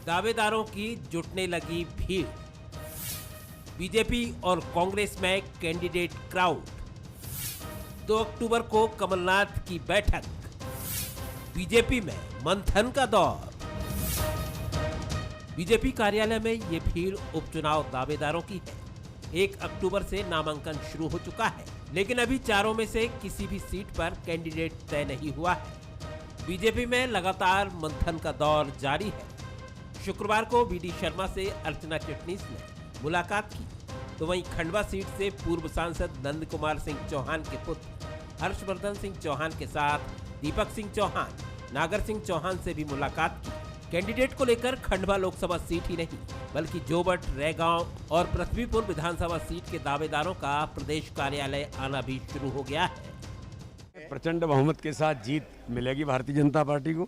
दावेदारों की जुटने लगी भीड़। बीजेपी और कांग्रेस में कैंडिडेट क्राउड। 2 अक्टूबर को कमलनाथ की बैठक। बीजेपी में मंथन का दौर। बीजेपी कार्यालय में ये भीड़ उपचुनाव दावेदारों की है। 1 अक्टूबर से नामांकन शुरू हो चुका है, लेकिन अभी चारों में से किसी भी सीट पर कैंडिडेट तय नहीं हुआ है। बीजेपी में लगातार मंथन का दौर जारी है। शुक्रवार को वीडी शर्मा से अर्चना चिटनीस ने मुलाकात की, तो वहीं खंडवा सीट से पूर्व सांसद नंद कुमार सिंह चौहान के पुत्र हर्षवर्धन सिंह चौहान के साथ दीपक सिंह चौहान, नागर सिंह चौहान से भी मुलाकात की। कैंडिडेट को लेकर खंडवा लोकसभा सीट ही नहीं, बल्कि जोबट, रैगांव और पृथ्वीपुर विधानसभा सीट के दावेदारों का प्रदेश कार्यालय आना भी शुरू हो गया है। प्रचंड बहुमत के साथ जीत मिलेगी भारतीय जनता पार्टी को।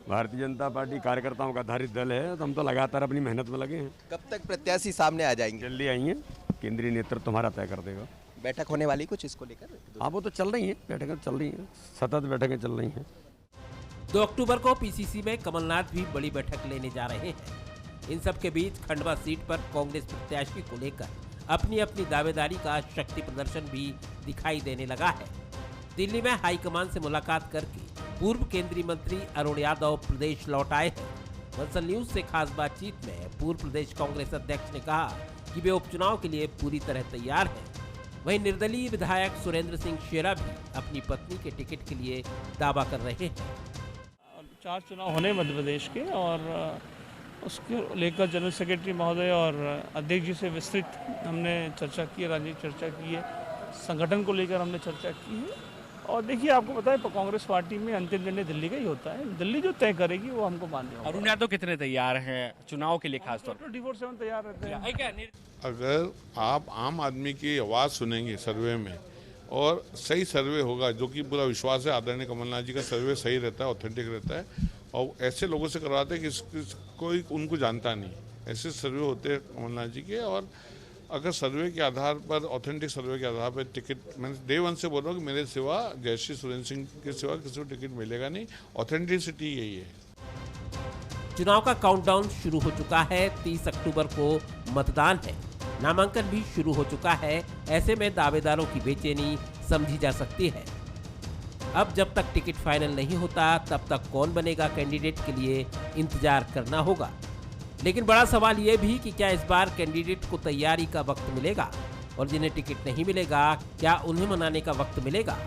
भारतीय जनता पार्टी कार्यकर्ताओं का आधारित दल है, तो हम तो लगातार अपनी मेहनत में लगे हैं। कब तक प्रत्याशी सामने आ जाएंगे? जल्दी आएंगे, केंद्रीय नेतृत्व तुम्हारा तय कर देगा। बैठक होने वाली कुछ इसको लेकर? हाँ, वो तो चल रही है, बैठकें चल रही हैं, सतत बैठकें चल रही हैं। 2 अक्टूबर को पीसीसी में कमलनाथ भी बड़ी बैठक लेने जा रहे हैं। इन सब के बीच खंडवा सीट पर कांग्रेस प्रत्याशी को लेकर अपनी अपनी दावेदारी का शक्ति प्रदर्शन भी दिखाई देने लगा है। दिल्ली में हाईकमान से मुलाकात करके पूर्व केंद्रीय मंत्री अरुण यादव प्रदेश लौट आए हैं। वंसल न्यूज से खास बातचीत में पूर्व प्रदेश कांग्रेस अध्यक्ष ने कहा कि वे उपचुनाव के लिए पूरी तरह तैयार हैं। वहीं निर्दलीय विधायक सुरेंद्र सिंह शेरा भी अपनी पत्नी के टिकट के लिए दावा कर रहे हैं। 4 चुनाव होने मध्य प्रदेश के, और उसके लेकर जनरल सेक्रेटरी महोदय और अध्यक्ष जी से विस्तृत हमने चर्चा की है, राजनीतिक चर्चा की है, संगठन को लेकर हमने चर्चा की है। और देखिए, आपको पता है कांग्रेस पार्टी में अंतिम निर्णय दिल्ली का ही होता है। दिल्ली जो तय करेगी वो हमको मानने होगा। अरुण यादव कितने तैयार हैं चुनाव के लिए? खासतौर पर 24/7 तैयार रहते हैं। अगर आप आम आदमी की आवाज़ सुनेंगे सर्वे में, और सही सर्वे होगा, जो कि पूरा विश्वास है आदरणीय कमलनाथ जी का सर्वे सही रहता है, ऑथेंटिक रहता है, और ऐसे लोगों से करवाते हैं कि कोई उनको जानता नहीं, ऐसे सर्वे होते हैं कमलनाथ जी के। और अगर सर्वे के आधार पर, ऑथेंटिक सर्वे के आधार पर टिकट, मैंने डे 1 से बोल रहा हूँ कि मेरे सिवा, जयश्री सुरेंद्र सिंह के सिवा किसी को टिकट मिलेगा नहीं। ऑथेंटिसिटी यही है। चुनाव का काउंटडाउन शुरू हो चुका है। 30 अक्टूबर को मतदान है। नामांकन भी शुरू हो चुका है। ऐसे में दावेदारों की बेचैनी समझी जा सकती है। अब जब तक टिकट फाइनल नहीं होता, तब तक कौन बनेगा कैंडिडेट के लिए इंतजार करना होगा। लेकिन बड़ा सवाल ये भी कि क्या इस बार कैंडिडेट को तैयारी का वक्त मिलेगा, और जिन्हें टिकट नहीं मिलेगा, क्या उन्हें मनाने का वक्त मिलेगा?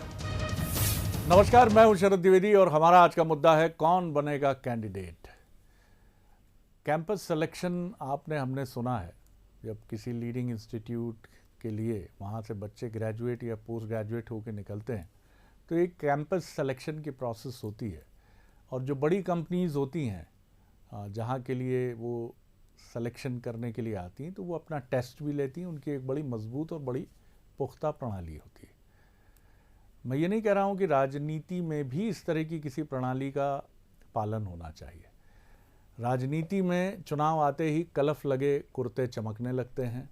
नमस्कार, मैं हूं शरद द्विवेदी और हमारा आज का मुद्दा है कौन बनेगा कैंडिडेट। कैंपस सिलेक्शन हमने सुना है, जब किसी लीडिंग इंस्टीट्यूट के लिए वहाँ से बच्चे ग्रेजुएट या पोस्ट ग्रेजुएट होकर निकलते हैं, तो एक कैंपस सिलेक्शन की प्रोसेस होती है। और जो बड़ी कंपनीज़ होती हैं जहाँ के लिए वो सिलेक्शन करने के लिए आती हैं, तो वो अपना टेस्ट भी लेती हैं। उनकी एक बड़ी मजबूत और बड़ी पुख्ता प्रणाली होती है। मैं ये नहीं कह रहा हूँ कि राजनीति में भी इस तरह की किसी प्रणाली का पालन होना चाहिए। राजनीति में चुनाव आते ही कलफ लगे कुर्ते चमकने लगते हैं,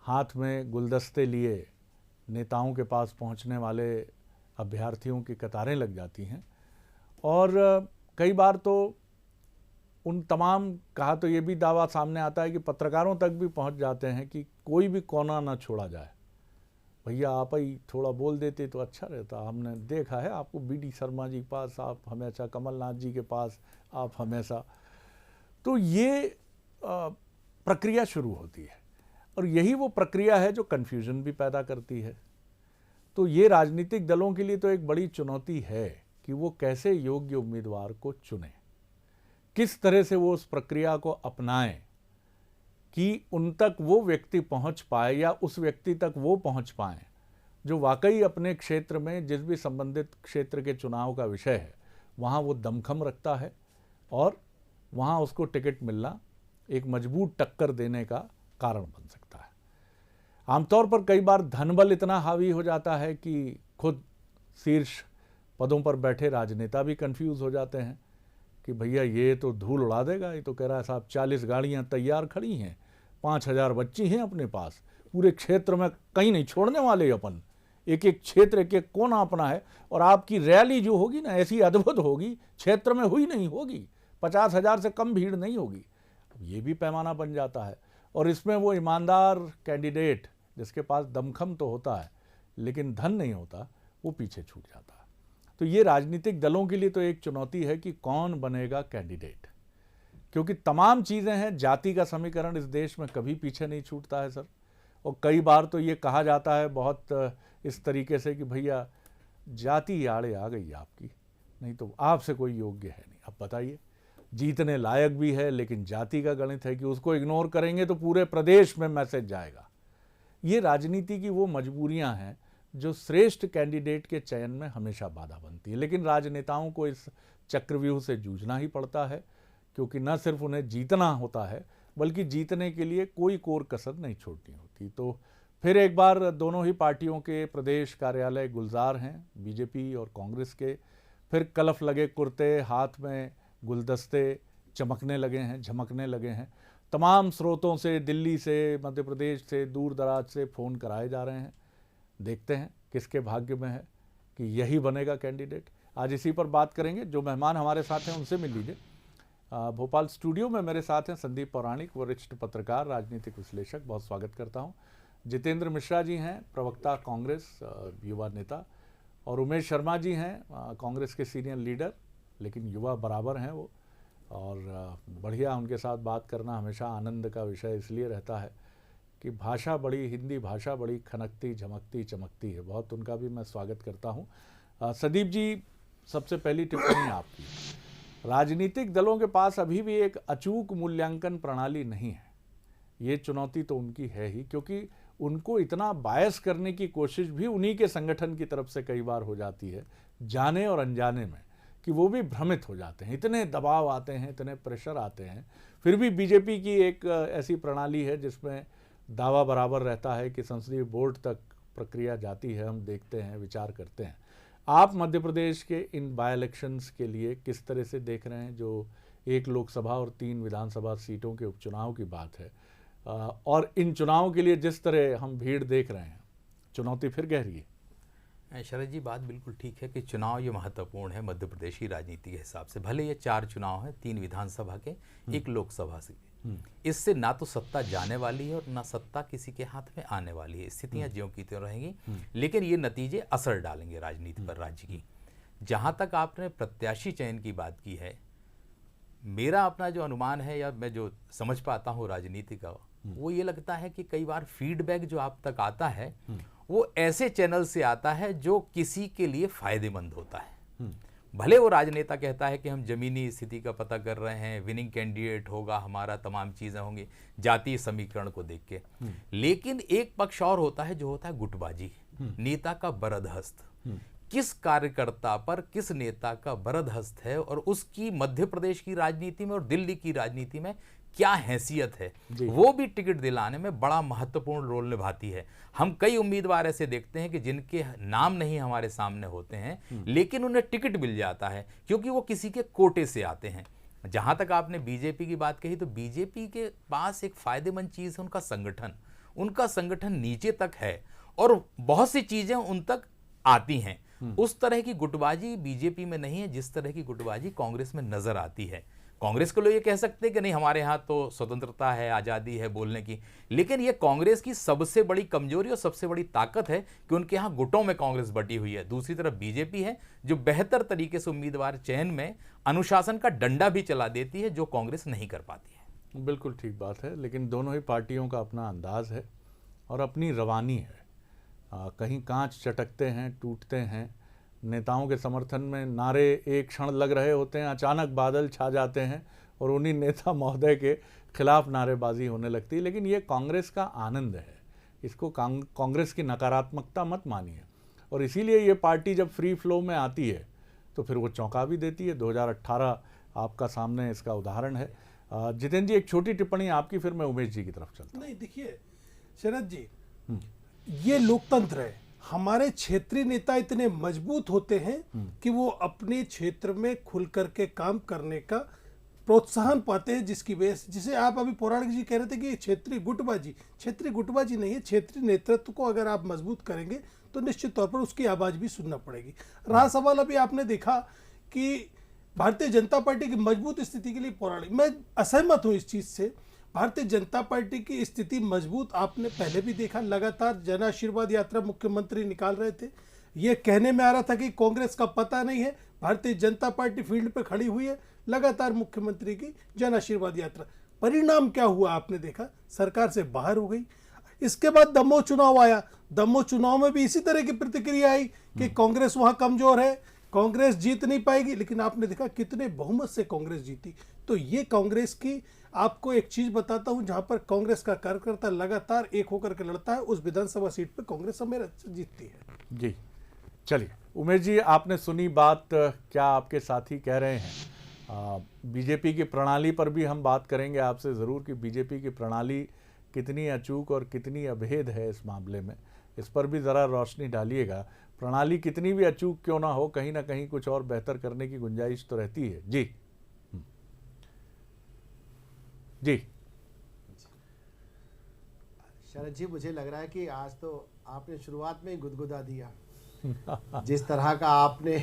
हाथ में गुलदस्ते लिए नेताओं के पास पहुंचने वाले अभ्यर्थियों की कतारें लग जाती हैं। और कई बार तो उन तमाम, कहा तो ये भी दावा सामने आता है कि पत्रकारों तक भी पहुंच जाते हैं कि कोई भी कोना ना छोड़ा जाए। भैया आप ही थोड़ा बोल देते तो अच्छा रहता। हमने देखा है आपको वीडी शर्मा जी के पास आप हमेशा, कमलनाथ जी के पास आप हमेशा। तो ये प्रक्रिया शुरू होती है, और यही वो प्रक्रिया है जो कन्फ्यूजन भी पैदा करती है। तो ये राजनीतिक दलों के लिए तो एक बड़ी चुनौती है कि वो कैसे योग्य उम्मीदवार को चुने, किस तरह से वो उस प्रक्रिया को अपनाएं कि उन तक वो व्यक्ति पहुंच पाए, या उस व्यक्ति तक वो पहुंच पाएं जो वाकई अपने क्षेत्र में, जिस भी संबंधित क्षेत्र के चुनाव का विषय है, वहाँ वो दमखम रखता है, और वहाँ उसको टिकट मिलना एक मजबूत टक्कर देने का कारण बन सकता है। आमतौर पर कई बार धनबल इतना हावी हो जाता है कि खुद शीर्ष पदों पर बैठे राजनेता भी कंफ्यूज हो जाते हैं कि भैया ये तो धूल उड़ा देगा। ये तो कह रहा है साहब 40 गाड़ियाँ तैयार खड़ी हैं, 5000 बच्ची हैं अपने पास, पूरे क्षेत्र में कहीं नहीं छोड़ने वाले अपन, एक एक क्षेत्र, एक एक कोना अपना है, और आपकी रैली जो होगी ना ऐसी अद्भुत होगी, क्षेत्र में हुई नहीं होगी, 50,000 से कम भीड़ नहीं होगी। ये भी पैमाना बन जाता है और इसमें वो ईमानदार कैंडिडेट जिसके पास दमखम तो होता है लेकिन धन नहीं होता, वो पीछे छूट जाता है। तो ये राजनीतिक दलों के लिए तो एक चुनौती है कि कौन बनेगा कैंडिडेट, क्योंकि तमाम चीज़ें हैं। जाति का समीकरण इस देश में कभी पीछे नहीं छूटता है सर। और कई बार तो ये कहा जाता है बहुत इस तरीके से कि भैया जाति आड़े आ गई आपकी, नहीं तो आपसे कोई योग्य है नहीं। अब बताइए, जीतने लायक भी है लेकिन जाति का गणित है कि उसको इग्नोर करेंगे तो पूरे प्रदेश में मैसेज जाएगा। ये राजनीति की वो मजबूरियां हैं जो श्रेष्ठ कैंडिडेट के चयन में हमेशा बाधा बनती है। लेकिन राजनेताओं को इस चक्रव्यूह से जूझना ही पड़ता है, क्योंकि न सिर्फ उन्हें जीतना होता है बल्कि जीतने के लिए कोई कोर कसर नहीं छोड़नी होती। तो फिर एक बार दोनों ही पार्टियों के प्रदेश कार्यालय गुलजार हैं, बीजेपी और कांग्रेस के। फिर कलफ लगे कुर्ते, हाथ में गुलदस्ते चमकने लगे हैं, झमकने लगे हैं। तमाम स्रोतों से, दिल्ली से, मध्य प्रदेश से, दूर दराज से फ़ोन कराए जा रहे हैं। देखते हैं किसके भाग्य में है कि यही बनेगा कैंडिडेट। आज इसी पर बात करेंगे। जो मेहमान हमारे साथ हैं उनसे मिल लीजिए। भोपाल स्टूडियो में मेरे साथ हैं संदीप पौराणिक, वरिष्ठ पत्रकार, राजनीतिक विश्लेषक, बहुत स्वागत करता हूं। जितेंद्र मिश्रा जी हैं, प्रवक्ता कांग्रेस, युवा नेता, और उमेश शर्मा जी हैं, कांग्रेस के सीनियर लीडर, लेकिन युवा बराबर हैं वो। और बढ़िया, उनके साथ बात करना हमेशा आनंद का विषय इसलिए रहता है कि भाषा बड़ी, हिंदी भाषा बड़ी खनकती, झमकती, चमकती है। बहुत उनका भी मैं स्वागत करता हूं। संदीप जी, सबसे पहली टिप्पणी आपकी। राजनीतिक दलों के पास अभी भी एक अचूक मूल्यांकन प्रणाली नहीं है। ये चुनौती तो उनकी है ही, क्योंकि उनको इतना बायस करने की कोशिश भी उन्हीं के संगठन की तरफ से कई बार हो जाती है, जाने और अनजाने में, कि वो भी भ्रमित हो जाते हैं। इतने दबाव आते हैं, इतने प्रेशर आते हैं। फिर भी बीजेपी की एक ऐसी प्रणाली है जिसमें दावा बराबर रहता है कि संसदीय बोर्ड तक प्रक्रिया जाती है। हम देखते हैं, विचार करते हैं। आप मध्य प्रदेश के इन बाय इलेक्शंस के लिए किस तरह से देख रहे हैं, जो 1 लोकसभा और 3 विधानसभा सीटों के उपचुनाव की बात है, और इन चुनावों के लिए जिस तरह हम भीड़ देख रहे हैं, चुनौती फिर गहरी है? शरद जी, बात बिल्कुल ठीक है कि चुनाव ये महत्वपूर्ण है मध्य प्रदेश की राजनीति के हिसाब से। भले ये 4 चुनाव हैं, 3 विधानसभा के, 1 लोकसभा से। इससे ना तो सत्ता जाने वाली है और ना सत्ता किसी के हाथ में आने वाली है। स्थितियां ज्यों की त्यों रहेंगी, लेकिन ये नतीजे असर डालेंगे राजनीति पर, राज्य की। जहां तक आपने प्रत्याशी चयन की बात की है, मेरा अपना जो अनुमान है या मैं जो समझ पाता हूँ राजनीति का, वो ये लगता है कि कई बार फीडबैक जो आप तक आता है वो ऐसे चैनल से आता है जो किसी के लिए फायदेमंद होता है। भले वो राजनेता कहता है कि हम जमीनी स्थिति का पता कर रहे हैं, विनिंग कैंडिडेट होगा हमारा, तमाम चीजें होंगी जातीय समीकरण को देख के, लेकिन एक पक्ष और होता है जो होता है गुटबाजी, नेता का बरदहस्त। किस कार्यकर्ता पर किस नेता का बरदहस्त है और उसकी मध्य प्रदेश की राजनीति में और दिल्ली की राजनीति में क्या हैसियत है, वो भी टिकट दिलाने में बड़ा महत्वपूर्ण रोल निभाती है। हम कई उम्मीदवार ऐसे देखते हैं कि जिनके नाम नहीं हमारे सामने होते हैं, लेकिन उन्हें टिकट मिल जाता है क्योंकि वो किसी के कोटे से आते हैं। जहां तक आपने बीजेपी की बात कही, तो बीजेपी के पास एक फायदेमंद चीज है उनका संगठन। उनका संगठन नीचे तक है और बहुत सी चीजें उन तक आती हैं। उस तरह की गुटबाजी बीजेपी में नहीं है जिस तरह की गुटबाजी कांग्रेस में नजर आती है। कांग्रेस के लोग ये कह सकते हैं कि नहीं, हमारे यहाँ तो स्वतंत्रता है, आज़ादी है बोलने की, लेकिन ये कांग्रेस की सबसे बड़ी कमजोरी और सबसे बड़ी ताकत है कि उनके यहाँ गुटों में कांग्रेस बटी हुई है। दूसरी तरफ बीजेपी है जो बेहतर तरीके से उम्मीदवार चयन में अनुशासन का डंडा भी चला देती है, जो कांग्रेस नहीं कर पाती है। बिल्कुल ठीक बात है, लेकिन दोनों ही पार्टियों का अपना अंदाज है और अपनी रवानी है। कहीं कांच चटकते हैं, टूटते हैं। नेताओं के समर्थन में नारे एक क्षण लग रहे होते हैं, अचानक बादल छा जाते हैं और उन्हीं नेता महोदय के खिलाफ नारेबाजी होने लगती है। लेकिन ये कांग्रेस का आनंद है, इसको कांग्रेस की नकारात्मकता मत मानिए। और इसीलिए ये पार्टी जब फ्री फ्लो में आती है तो फिर वो चौंका भी देती है। 2018 आपका सामने इसका उदाहरण है। जितेंद्र जी, एक छोटी टिप्पणी आपकी, फिर मैं उमेश जी की तरफ चलता हूं। नहीं, देखिए शरद जी, ये लोकतंत्र है। हमारे क्षेत्रीय नेता इतने मजबूत होते हैं कि वो अपने क्षेत्र में खुल करके काम करने का प्रोत्साहन पाते हैं, जिसकी वजह से, जिसे आप अभी पौराणिक जी कह रहे थे कि क्षेत्रीय गुटबाजी नहीं है। क्षेत्रीय नेतृत्व को अगर आप मजबूत करेंगे तो निश्चित तौर पर उसकी आवाज भी सुनना पड़ेगी। रहा सवाल, अभी आपने देखा कि भारतीय जनता पार्टी की मजबूत स्थिति के लिए पौराणिक, मैं असहमत हूं इस चीज से। भारतीय जनता पार्टी की स्थिति मजबूत आपने पहले भी देखा, लगातार जन आशीर्वाद यात्रा मुख्यमंत्री निकाल रहे थे। ये कहने में आ रहा था कि कांग्रेस का पता नहीं है, भारतीय जनता पार्टी फील्ड पे खड़ी हुई है, लगातार मुख्यमंत्री की जन आशीर्वाद यात्रा। परिणाम क्या हुआ आपने देखा, सरकार से बाहर हो गई। इसके बाद दमोह चुनाव आया, दमोह चुनाव में भी इसी तरह की प्रतिक्रिया आई कि कांग्रेस वहां कमजोर है, कांग्रेस जीत नहीं पाएगी, लेकिन आपने देखा कितने बहुमत से कांग्रेस जीती। तो ये कांग्रेस की, आपको एक चीज बताता हूं, जहां पर कांग्रेस का कार्यकर्ता लगातार एक होकर के लड़ता है, उस विधानसभा सीट पर कांग्रेस हमेशा जीतती है। जी चलिए उमेश जी, आपने सुनी बात, क्या आपके साथी कह रहे हैं? बीजेपी की प्रणाली पर भी हम बात करेंगे आपसे ज़रूर कि बीजेपी की प्रणाली कितनी अचूक और कितनी अभेद है इस मामले में, इस पर भी ज़रा रोशनी डालिएगा। प्रणाली कितनी भी अचूक क्यों ना हो, कहीं ना कहीं कुछ और बेहतर करने की गुंजाइश तो रहती है। जी जी शरद जी, मुझे लग रहा है कि आज तो आपने शुरुआत में ही गुदगुदा दिया। जिस तरह का आपने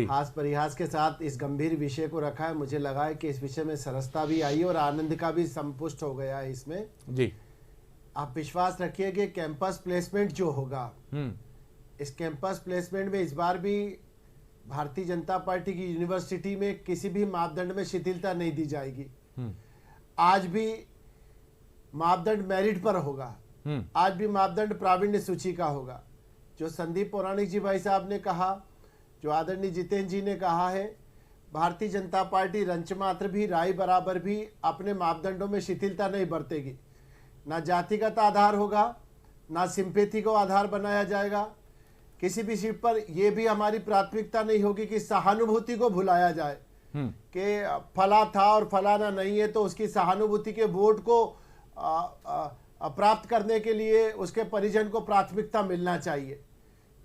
हास परिहास के साथ इस गंभीर विषय को रखा है, मुझे लगा है कि इस विषय में सरसता भी आई और आनंद का भी संपुष्ट हो गया है इसमें। जी आप विश्वास रखिए कि कैंपस प्लेसमेंट जो होगा, इस कैंपस प्लेसमेंट में इस बार भी भारतीय जनता पार्टी की यूनिवर्सिटी में किसी भी मापदंड में शिथिलता नहीं दी जाएगी। आज भी मापदंड मेरिट पर होगा, आज भी मापदंड प्रावीण्य सूची का होगा। जो संदीप पौराणिक जी भाई साहब ने कहा, जो आदरणीय जितेंद्र जी ने कहा है, भारतीय जनता पार्टी रंचमात्र भी, राय बराबर भी अपने मापदंडों में शिथिलता नहीं बरतेगी। ना जातिगत आधार होगा, ना सिंपैथी को आधार बनाया जाएगा। किसी भी सीट पर यह भी हमारी प्राथमिकता नहीं होगी कि सहानुभूति को भुलाया जाए कि फला था और फलाना नहीं है, तो उसकी सहानुभूति के वोट को प्राप्त करने के लिए उसके परिजन को प्राथमिकता मिलना चाहिए।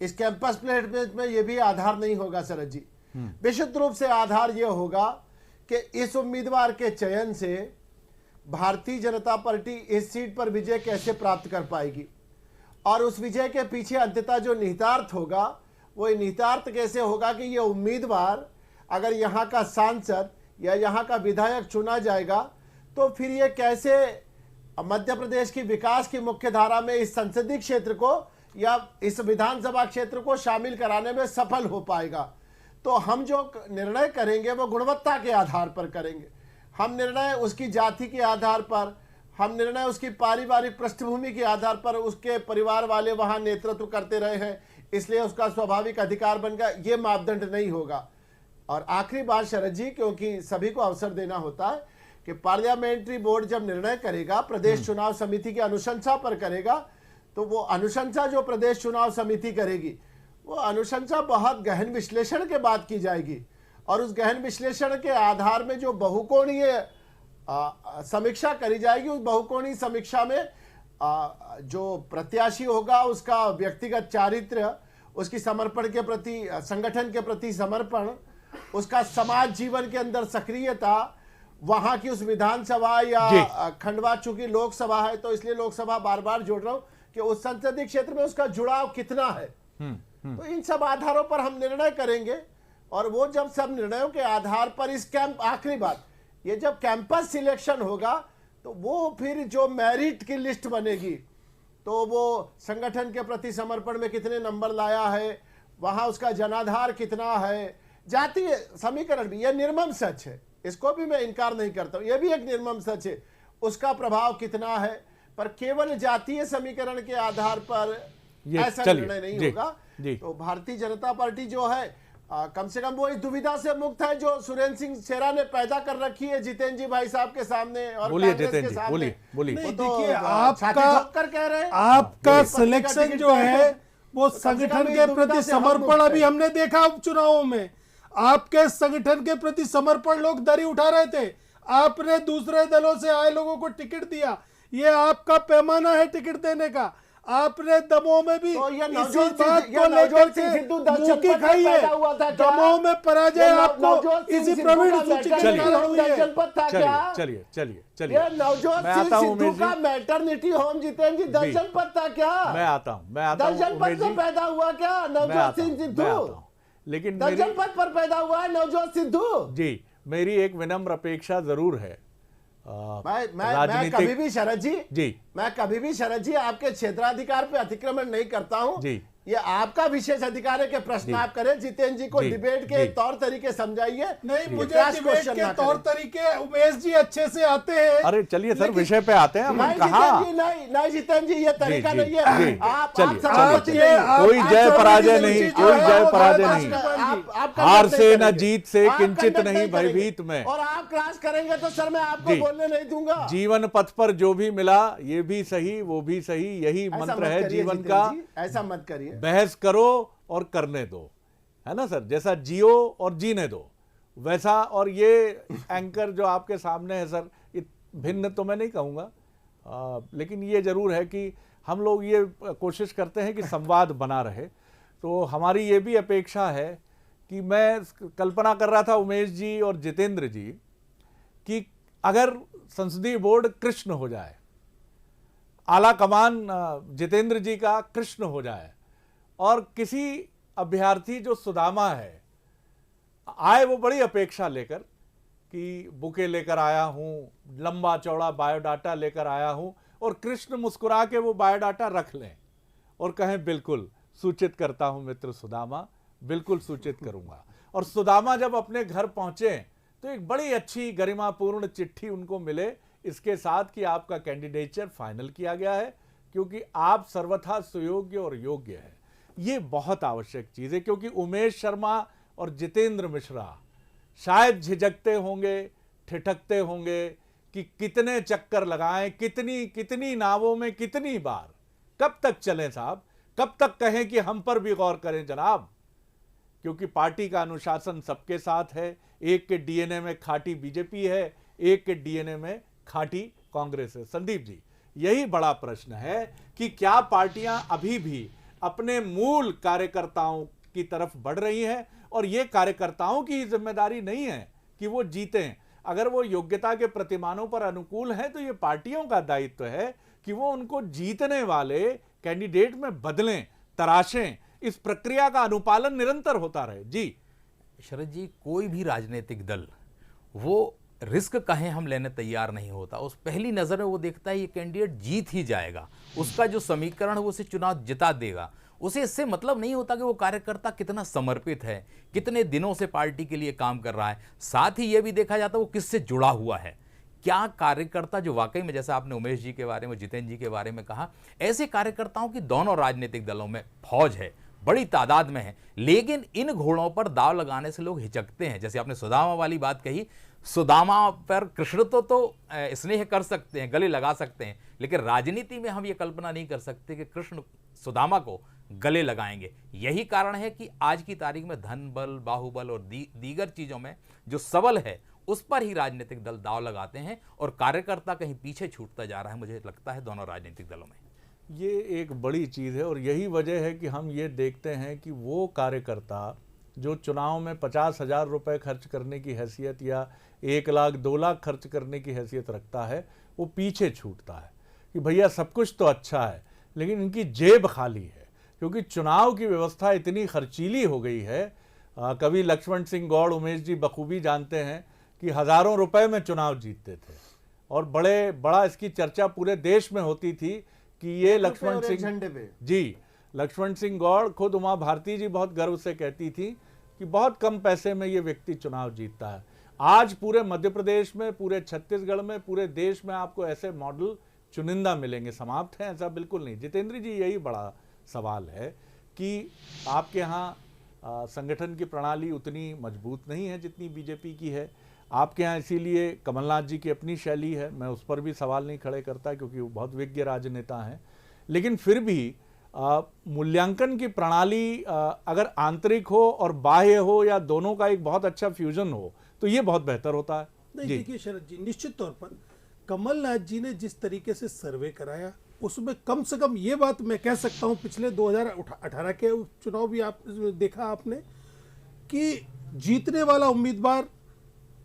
इस कैंपस प्लेसमेंट में यह भी आधार नहीं होगा शरद जी। विशुद्ध रूप से आधार यह होगा कि इस उम्मीदवार के चयन से भारतीय जनता पार्टी इस सीट पर विजय कैसे प्राप्त कर पाएगी, और उस विजय के पीछे अंततः जो निहितार्थ होगा, वो निहितार्थ कैसे होगा कि यह उम्मीदवार अगर यहाँ का सांसद या यहाँ का विधायक चुना जाएगा तो फिर ये कैसे मध्य प्रदेश की विकास की मुख्य धारा में इस संसदीय क्षेत्र को या इस विधानसभा क्षेत्र को शामिल कराने में सफल हो पाएगा। तो हम जो निर्णय करेंगे वो गुणवत्ता के आधार पर करेंगे। हम निर्णय उसकी जाति के आधार पर, हम निर्णय उसकी पारिवारिक पृष्ठभूमि के आधार पर, उसके परिवार वाले वहां नेतृत्व करते रहे हैं इसलिए उसका स्वाभाविक अधिकार बन गया, ये मापदंड नहीं होगा। और आखिरी बात शरद जी, क्योंकि सभी को अवसर देना होता है कि पार्लियामेंट्री बोर्ड जब निर्णय करेगा, प्रदेश चुनाव समिति की अनुशंसा पर करेगा, तो वो अनुशंसा जो प्रदेश चुनाव समिति करेगी, वो अनुशंसा बहुत गहन विश्लेषण के बाद की जाएगी, और उस गहन विश्लेषण के आधार में जो बहुकोणीय समीक्षा करी जाएगी, उस बहुकोणीय समीक्षा में जो प्रत्याशी होगा उसका व्यक्तिगत चारित्र, उसकी समर्पण के प्रति, संगठन के प्रति समर्पण, उसका समाज जीवन के अंदर सक्रियता, वहां की उस विधानसभा या खंडवा, चूंकि लोकसभा है तो इसलिए लोकसभा बार बार जोड़ रहा हूं कि उस संसदीय क्षेत्र में उसका जुड़ाव कितना है। तो इन सब आधारों पर हम निर्णय करेंगे, और वो जब सब निर्णयों के आधार पर इस कैंप, आखिरी बात, ये जब कैंपस सिलेक्शन होगा तो वो फिर जो मेरिट की लिस्ट बनेगी, तो वो संगठन के प्रति समर्पण में कितने नंबर लाया है, वहां उसका जनाधार कितना है, जातीय समीकरण भी, यह निर्मम सच है, इसको भी मैं इनकार नहीं करता हूं, यह भी एक निर्मम सच है, उसका प्रभाव कितना है। पर केवल जातीय समीकरण के आधार पर ऐसा निर्णय नहीं होगा। तो भारतीय जनता पार्टी जो है, कम से कम वो इस दुविधा से मुक्त है जो सुरेंद्र सिंह शेरा ने पैदा कर रखी है जितेंद्र जी भाई साहब के सामने और कांग्रेस के सामने। देखिए, आपका सिलेक्शन जो है वो संगठन के प्रति समर्पण, अभी हमने देखा उपचुनावों में आपके संगठन के प्रति समर्पण लोग दरी उठा रहे थे, आपने दूसरे दलों से आए लोगों को टिकट दिया, ये आपका पैमाना है टिकट देने का। आपने दमोह में भी तो इसी बात को लेकर के मुंह की खाई है, दमोह में पराजय आपको इसी प्रवीण सूची के कारण हुई है। चलिए नवजोत सिंह सिद्धू का मैटरनिटी होम जितेंद्र जी दल जनपद था क्या? मैं आता हूं दल जनपद से पैदा हुआ क्या नवजोत सिंह सिद्धू? लेकिन दर्जन पद पर पैदा हुआ है नवजोत सिद्धू। जी, मेरी एक विनम्र अपेक्षा जरूर है। मैं कभी भी शरद जी मैं कभी भी शरद जी आपके क्षेत्राधिकार पे अतिक्रमण नहीं करता हूं जी। ये आपका विशेष अधिकार है कि प्रश्न आप करें। जितेंद्र जी को डिबेट के तौर तरीके समझाइए। नहीं, मुझे डिबेट के तौर तरीके उमेश जी अच्छे से आते हैं। अरे चलिए सर, विषय पे आते हैं। हम कहा नहीं जितेंद्र जी, ये तरीका नहीं है। आप चलिए, कोई जय पराजय नहीं, कोई जय पराजय नहीं। हार से न जीत से किंचित नहीं भयभीत में, और आप क्रॉस करेंगे तो सर मैं आपको बोलने नहीं दूंगा। जीवन पथ पर जो भी मिला, ये भी सही वो भी सही, यही मंत्र है जीवन का। ऐसा मत करिए। बहस करो और करने दो, है ना सर। जैसा जियो और जीने दो वैसा। और ये एंकर जो आपके सामने है सर, भिन्न तो मैं नहीं कहूँगा, लेकिन ये जरूर है कि हम लोग ये कोशिश करते हैं कि संवाद बना रहे। तो हमारी ये भी अपेक्षा है कि मैं कल्पना कर रहा था उमेश जी और जितेंद्र जी कि अगर संसदीय बोर्ड कृष्ण हो जाए, आला कमान जितेंद्र जी का कृष्ण हो जाए, और किसी अभ्यर्थी जो सुदामा है आए वो बड़ी अपेक्षा लेकर कि बुके लेकर आया हूं, लंबा चौड़ा बायोडाटा लेकर आया हूं, और कृष्ण मुस्कुरा के वो बायोडाटा रख लें और कहें बिल्कुल सूचित करता हूं मित्र सुदामा, बिल्कुल सूचित करूंगा। और सुदामा जब अपने घर पहुंचे तो एक बड़ी अच्छी गरिमापूर्ण चिट्ठी उनको मिले इसके साथ कि आपका कैंडिडेचर फाइनल किया गया है, क्योंकि आप सर्वथा सुयोग्य और योग्य है। ये बहुत आवश्यक चीज़ है, क्योंकि उमेश शर्मा और जितेंद्र मिश्रा शायद झिझकते होंगे, ठिठकते होंगे कि कितने चक्कर लगाएं, कितनी नावों में कितनी बार, कब तक चलें साहब, कब तक कहें कि हम पर भी गौर करें जनाब। क्योंकि पार्टी का अनुशासन सबके साथ है। एक के डीएनए में खाटी बीजेपी है, एक के डीएनए में खाटी कांग्रेस है। संदीप जी, यही बड़ा प्रश्न है कि क्या पार्टियां अभी भी अपने मूल कार्यकर्ताओं की तरफ बढ़ रही हैं, और ये कार्यकर्ताओं की ही जिम्मेदारी नहीं है कि वो जीतें। अगर वो योग्यता के प्रतिमानों पर अनुकूल हैं तो ये पार्टियों का दायित्व है कि वो उनको जीतने वाले कैंडिडेट में बदलें, तराशें। इस प्रक्रिया का अनुपालन निरंतर होता रहे। जी शरद जी, कोई भी राजनीतिक दल वो रिस्क कहें हम लेने तैयार नहीं होता। उस पहली नज़र में वो देखता है ये कैंडिडेट जीत ही जाएगा, उसका जो समीकरण है वो उसे चुनाव जिता देगा। उसे इससे मतलब नहीं होता कि वो कार्यकर्ता कितना समर्पित है, कितने दिनों से पार्टी के लिए काम कर रहा है। साथ ही ये भी देखा जाता है वो किससे जुड़ा हुआ है। क्या कार्यकर्ता जो वाकई में, जैसा आपने उमेश जी के बारे में, जितेंद्र जी के बारे में कहा, ऐसे कार्यकर्ताओं की दोनों राजनीतिक दलों में फौज है, बड़ी तादाद में है। लेकिन इन घोड़ों पर दाव लगाने से लोग हिचकते हैं। जैसे आपने सुदामा वाली बात कही, सुदामा पर कृष्ण तो स्नेह कर सकते हैं, गले लगा सकते हैं, लेकिन राजनीति में हम ये कल्पना नहीं कर सकते कि कृष्ण सुदामा को गले लगाएंगे। यही कारण है कि आज की तारीख में धन बल, बाहुबल और दीगर चीज़ों में जो सबल है उस पर ही राजनीतिक दल दाव लगाते हैं, और कार्यकर्ता कहीं पीछे छूटता जा रहा है, मुझे लगता है दोनों राजनीतिक दलों में। ये एक बड़ी चीज़ है, और यही वजह है कि हम ये देखते हैं कि वो कार्यकर्ता जो चुनाव में 50,000 रुपये खर्च करने की हैसियत या 1 लाख 2 लाख खर्च करने की हैसियत रखता है, वो पीछे छूटता है कि भैया सब कुछ तो अच्छा है लेकिन इनकी जेब खाली है। क्योंकि चुनाव की व्यवस्था इतनी खर्चीली हो गई है। कवि लक्ष्मण सिंह गौड़ उमेश जी बखूबी जानते हैं कि हज़ारों रुपए में चुनाव जीतते थे, और बड़ा इसकी चर्चा पूरे देश में होती थी कि ये लक्ष्मण सिंह जी, लक्ष्मण सिंह गौड़, खुद उमा भारती जी बहुत गर्व से कहती थी कि बहुत कम पैसे में ये व्यक्ति चुनाव जीतता है। आज पूरे मध्य प्रदेश में, पूरे छत्तीसगढ़ में, पूरे देश में आपको ऐसे मॉडल चुनिंदा मिलेंगे। समाप्त हैं ऐसा बिल्कुल नहीं। जितेंद्र जी, यही बड़ा सवाल है कि आपके यहाँ संगठन की प्रणाली उतनी मजबूत नहीं है जितनी बीजेपी की है आपके यहाँ, इसीलिए कमलनाथ जी की अपनी शैली है, मैं उस पर भी सवाल नहीं खड़े करता क्योंकि वो बहुत विज्ञ राजनेता हैं। लेकिन फिर भी मूल्यांकन की प्रणाली अगर आंतरिक हो और बाह्य हो या दोनों का एक बहुत अच्छा फ्यूजन हो तो ये बहुत बेहतर होता है। नहीं देखिए शरद जी, निश्चित तौर पर कमलनाथ जी ने जिस तरीके से सर्वे कराया उसमें कम से कम ये बात मैं कह सकता हूं, पिछले 2018 के चुनाव भी आप देखा आपने कि जीतने वाला उम्मीदवार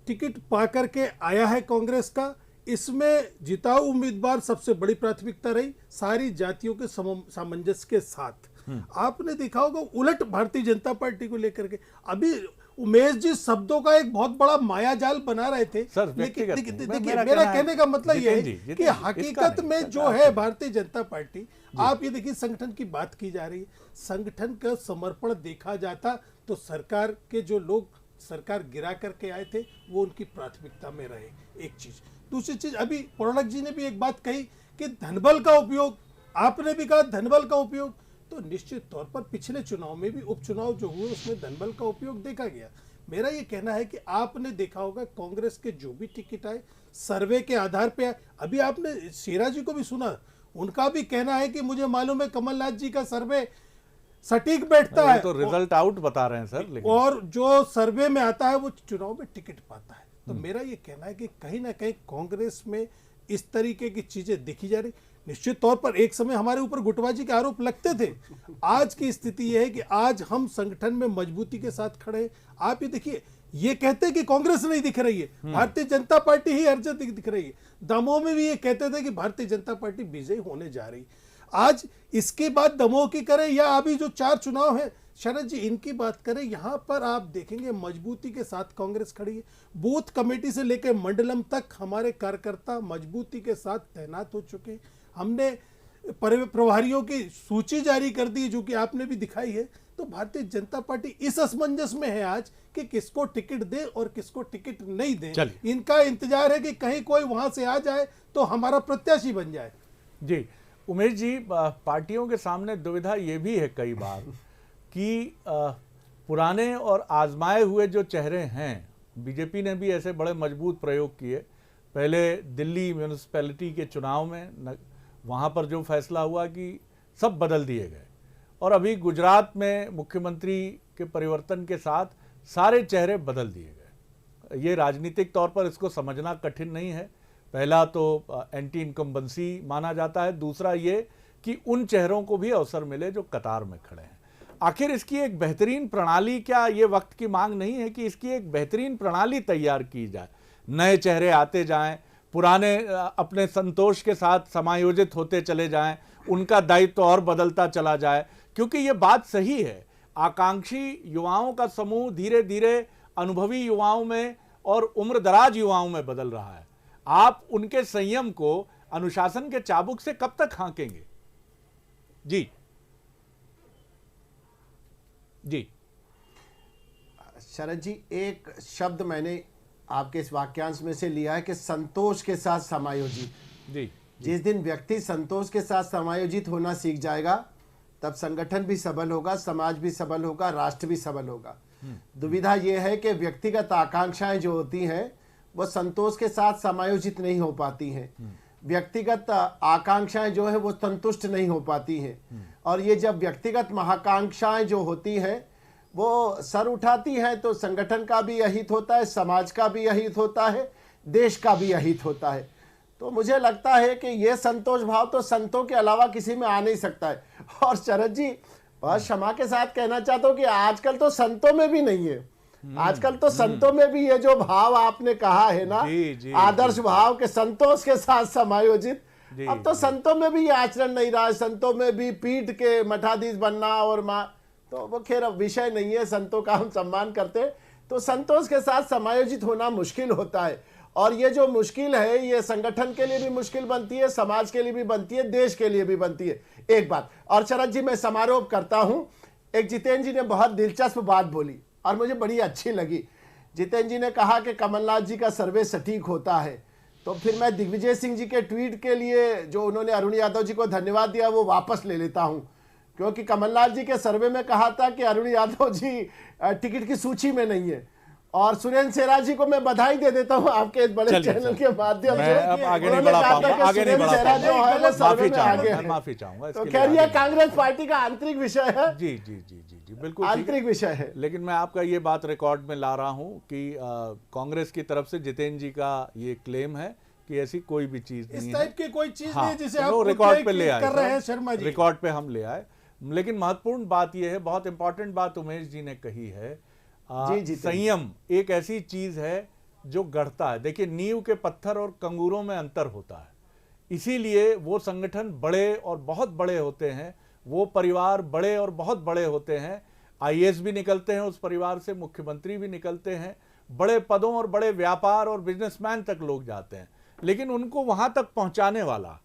टिकट पा करके आया है कांग्रेस का। इसमें जिताऊ उम्मीदवार सबसे बड़ी प्राथमिकता रही, सारी जातियों के सामंजस्य के साथ। आपने देखा होगा उलट भारतीय जनता पार्टी को लेकर के अभी उमेश जी शब्दों का एक बहुत बड़ा मायाजाल बना रहे थे। सर, लेकिन व्यक्तिगत देखिए मेरा मेरा कहने का मतलब यह है जितेंद्र कि जी, हकीकत इसका में नहीं, जो है भारतीय जनता पार्टी, आप ये देखिए संगठन की बात की जा रही है, संगठन का समर्पण देखा जाता तो सरकार के जो लोग सरकार गिरा करके आए थे वो उनकी प्राथमिकता में रहे। एक चीज, दूसरी चीज, अभी प्रणक जी ने भी एक बात कही कि धनबल का उपयोग, आपने भी कहा धनबल का उपयोग, तो निश्चित तौर पर पिछले चुनाव में भी उपचुनाव जो हुए उसमें धनबल का उपयोग देखा गया। मेरा ये कहना है कि आपने देखा होगा कांग्रेस के जो भी टिकट आए सर्वे के आधार पे आए। अभी आपने शेरा जी को भी सुना, उनका भी कहना है कि मुझे मालूम है कमलनाथ जी का सर्वे सटीक बैठता है, तो रिजल्ट आउट बता रहे हैं सर, लेकिन और जो सर्वे में आता है वो चुनाव में टिकट पाता है। तो मेरा ये कहना है कि कहीं ना कहीं कांग्रेस में इस तरीके की चीजें देखी जा रही। निश्चित तौर पर एक समय हमारे ऊपर गुटबाजी के आरोप लगते थे, आज की स्थिति यह है कि आज हम संगठन में मजबूती के साथ खड़े हैं। आप ये देखिए, ये कहते हैं कि कांग्रेस नहीं दिख रही है, भारतीय जनता पार्टी ही हर जगह दिख रही है। दमोह में भी ये कहते थे कि भारतीय जनता पार्टी विजयी होने जा रही। आज इसके बाद दमोह की करें या अभी जो 4 चुनाव है शरद जी इनकी बात करें, यहां पर आप देखेंगे मजबूती के साथ कांग्रेस खड़ी है। बूथ कमेटी से लेकर मंडलम तक हमारे कार्यकर्ता मजबूती के साथ तैनात हो चुके हैं। हमने प्रभारियों की सूची जारी कर दी जो कि आपने भी दिखाई है। तो भारतीय जनता पार्टी इस असमंजस में है आज कि किसको टिकट दे और किसको टिकट नहीं दे। इनका इंतजार है कि कहीं कोई वहां से आ जाए तो हमारा प्रत्याशी बन जाए। जी उमेश जी, पार्टियों के सामने दुविधा ये भी है कई बार कि पुराने और आजमाए हुए जो चेहरे हैं, बीजेपी ने भी ऐसे बड़े मजबूत प्रयोग किए। पहले दिल्ली म्यूनिसिपैलिटी के चुनाव में वहाँ पर जो फैसला हुआ कि सब बदल दिए गए, और अभी गुजरात में मुख्यमंत्री के परिवर्तन के साथ सारे चेहरे बदल दिए गए। ये राजनीतिक तौर पर इसको समझना कठिन नहीं है। पहला तो एंटी इनकम्बेंसी माना जाता है, दूसरा ये कि उन चेहरों को भी अवसर मिले जो कतार में खड़े हैं। आखिर इसकी एक बेहतरीन प्रणाली, क्या ये वक्त की मांग नहीं है कि इसकी एक बेहतरीन प्रणाली तैयार की जाए, नए चेहरे आते जाएं, पुराने अपने संतोष के साथ समायोजित होते चले जाएं, उनका दायित्व और बदलता चला जाए? क्योंकि ये बात सही है, आकांक्षी युवाओं का समूह धीरे धीरे अनुभवी युवाओं में और उम्रदराज युवाओं में बदल रहा है। आप उनके संयम को अनुशासन के चाबुक से कब तक हाँकेंगे? जी जी शरद जी, एक शब्द मैंने आपके इस वाक्यांश में से लिया है कि संतोष के साथ समायोजित। जी, जिस दिन व्यक्ति संतोष के साथ समायोजित होना सीख जाएगा तब संगठन भी सबल होगा, समाज भी सबल होगा, राष्ट्र भी सबल होगा। दुविधा यह है कि व्यक्तिगत आकांक्षाएं जो होती हैं वो संतोष के साथ समायोजित नहीं हो पाती हैं, व्यक्तिगत आकांक्षाएं जो है वो संतुष्ट नहीं हो पाती हैं, और ये जब व्यक्तिगत महाकांक्षाएं जो होती हैं वो सर उठाती हैं तो संगठन का भी अहित होता है, समाज का भी अहित होता है, देश का भी अहित होता है। तो मुझे लगता है कि ये संतोष भाव तो संतों के अलावा किसी में आ नहीं सकता है। और शरद जी, बहुत क्षमा के साथ कहना चाहता हूँ कि आजकल तो संतों में भी नहीं है, आजकल तो संतों में भी ये जो भाव आपने कहा है ना, आदर्श भाव के संतोष के साथ समायोजित, अब तो संतों में भी ये आचरण नहीं रहा है। संतों में भी पीठ के मठाधीश बनना और तो वो खैर विषय नहीं है, संतों का हम सम्मान करते हैं। तो संतोष के साथ समायोजित होना मुश्किल होता है, और ये जो मुश्किल है ये संगठन के लिए भी मुश्किल बनती है, समाज के लिए भी बनती है, देश के लिए भी बनती है। एक बात और शरद जी, मैं समारोह करता हूं। एक जितेंद्र जी ने बहुत दिलचस्प बात बोली और मुझे बड़ी अच्छी लगी। जितेंद्र जी ने कहा कि कमलनाथ जी का सर्वे सटीक होता है, तो फिर मैं दिग्विजय सिंह जी के ट्वीट के लिए जो उन्होंने अरुण यादव जी को धन्यवाद दिया वो वापस ले लेता हूं, क्योंकि कमलनाथ जी के सर्वे में कहा था कि अरुण यादव जी टिकट की सूची में नहीं है, और सुरेंद्र शेरा जी को मैं बधाई दे देता हूं आपके इस बड़े चैनल के माध्यम से। अब आगे नहीं बढ़ा पाऊंगा, आगे नहीं बढ़ा पाऊंगा, माफी चाहूंगा। तो खैर ये कांग्रेस पार्टी का आंतरिक विषय है। जी जी जी जी जी बिल्कुल आंतरिक विषय है। लेकिन मैं आपका ये बात रिकॉर्ड में ला रहा हूं कि कांग्रेस की तरफ से जितेंद्र जी का ये क्लेम है कि ऐसी कोई भी चीज नहीं है, इस टाइप की कोई चीज नहीं जिसे आप रिकॉर्ड पे ले आए कर रहे हैं शर्मा जी, रिकॉर्ड पे हम ले आए। लेकिन महत्वपूर्ण बात यह है, बहुत इंपॉर्टेंट बात उमेश जी ने कही है, संयम एक ऐसी चीज है जो गढ़ता है। देखिए, नींव के पत्थर और कंगूरों में अंतर होता है, इसीलिए वो संगठन बड़े और बहुत बड़े होते हैं, वो परिवार बड़े और बहुत बड़े होते हैं। आईएएस भी निकलते हैं उस परिवार से, मुख्यमंत्री भी निकलते हैं, बड़े पदों और बड़े व्यापार और बिजनेसमैन तक लोग जाते हैं, लेकिन उनको वहां तक पहुंचाने वाला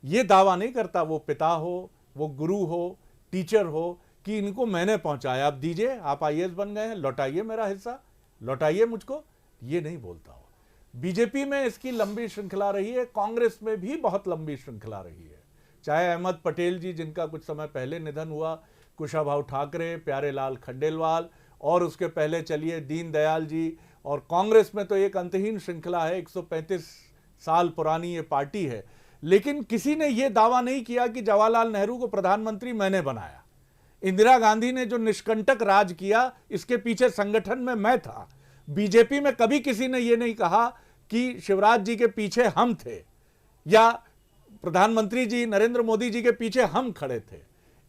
ये दावा नहीं करता, वो पिता हो, वो गुरु हो, टीचर हो, कि इनको मैंने पहुंचाया, आप दीजिए, आप आईएएस बन गए हैं, लौटाइए मेरा हिस्सा, लौटाइए मुझको, ये नहीं बोलता हो। बीजेपी में इसकी लंबी श्रृंखला रही है, कांग्रेस में भी बहुत लंबी श्रृंखला रही है। चाहे अहमद पटेल जी, जिनका कुछ समय पहले निधन हुआ, कुशाभाऊ ठाकरे, प्यारेलाल खंडेलवाल, और उसके पहले चलिए दीनदयाल जी, और कांग्रेस में तो एक अंतहीन श्रृंखला है, 135 साल पुरानी ये पार्टी है। लेकिन किसी ने यह दावा नहीं किया कि जवाहरलाल नेहरू को प्रधानमंत्री मैंने बनाया, इंदिरा गांधी ने जो निष्कंटक राज किया इसके पीछे संगठन में मैं था। बीजेपी में कभी किसी ने यह नहीं कहा कि शिवराज जी के पीछे हम थे या प्रधानमंत्री जी नरेंद्र मोदी जी के पीछे हम खड़े थे।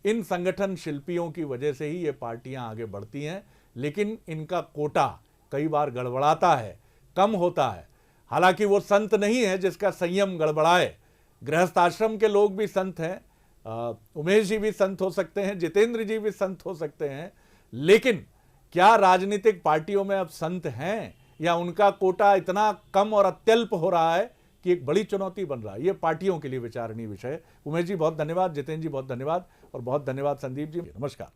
इन संगठन शिल्पियों की वजह से ही ये पार्टियां आगे बढ़ती हैं, लेकिन इनका कोटा कई बार गड़बड़ाता है, कम होता है। हालांकि वो संत नहीं है जिसका संयम गड़बड़ाए, गृहस्थ आश्रम के लोग भी संत हैं, उमेश जी भी संत हो सकते हैं, जितेंद्र जी भी संत हो सकते हैं, लेकिन क्या राजनीतिक पार्टियों में अब संत हैं या उनका कोटा इतना कम और अत्यल्प हो रहा है कि एक बड़ी चुनौती बन रहा है? ये पार्टियों के लिए विचारणीय विषय है। उमेश जी बहुत धन्यवाद, जितेंद्र जी बहुत धन्यवाद, और बहुत धन्यवाद संदीप जी, नमस्कार।